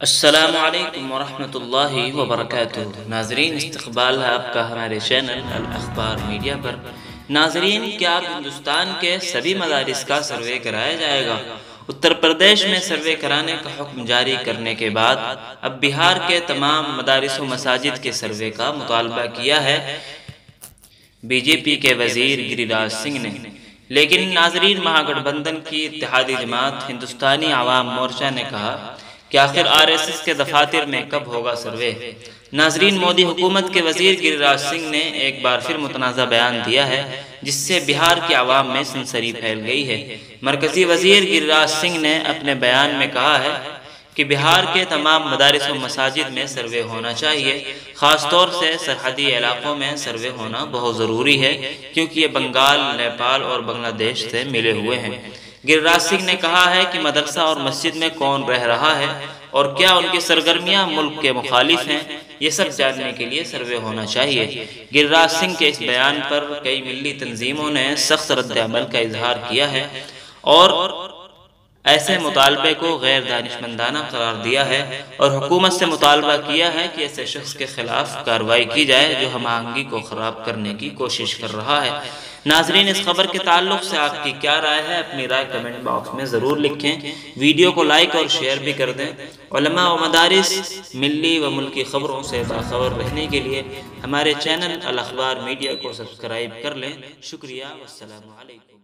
السلام علیکم ورحمۃ اللہ وبرکاتہ۔ ناظرین، استقبال ہے آپ کا ہمارے چینل الاخبار میڈیا پر۔ ناظرین، کیا اب ہندوستان کے سبھی مدارس کا سروے کرایا جائے گا؟ اتر پردیش میں سروے کرانے کا حکم جاری کرنے کے بعد اب بہار کے تمام مدارس و مساجد کے سروے کا مطالبہ کیا ہے بی جے پی کے وزیر گری راج سنگھ نے۔ لیکن ناظرین، مہا گٹھ بندھن کی اتحادی جماعت ہندوستانی عوام مورچہ نے کہا کہ آخر RSS کے دفاتر میں کب ہوگا سروے؟ ناظرین، مودی حکومت کے وزیر گری راج سنگھ نے ایک بار پھر متنازع بیان دیا ہے، جس سے بہار کی عوام میں سنسنی پھیل گئی ہے۔ مرکزی وزیر گری راج سنگھ نے اپنے بیان میں کہا ہے کہ بہار کے تمام مدارس و مساجد میں سروے ہونا چاہیے، خاص طور سے سرحدی علاقوں میں سروے ہونا بہت ضروری ہے، کیونکہ یہ بنگال، نیپال اور بنگلہ دیش سے ملے ہوئے ہیں۔ گری راج سنگھ نے کہا ہے کہ مدرسہ اور مسجد میں کون رہ رہا ہے اور کیا ان کی سرگرمیاں ملک کے مخالف ہیں، یہ سب جاننے کے لیے سروے ہونا چاہیے۔ گری راج سنگھ کے اس بیان پر کئی ملی تنظیموں نے سخت رد عمل کا اظہار کیا ہے اور ایسے مطالبے کو غیر دانشمندانہ قرار دیا ہے اور حکومت سے مطالبہ کیا ہے کہ ایسے شخص کے خلاف کارروائی کی جائے جو ہم آہنگی کو خراب کرنے کی کوشش کر رہا ہے۔ ناظرین، اس خبر کے تعلق سے آپ کی کیا رائے ہے؟ اپنی رائے کمنٹ باکس میں ضرور لکھیں۔ ویڈیو کو لائک اور شیئر بھی کر دیں۔ علماء و مدارس ملی و ملکی خبروں سے باخبر رہنے کے لیے ہمارے چینل الاخبار میڈیا کو سبسکرائب کر لیں۔ شکریہ، والسلام علیکم۔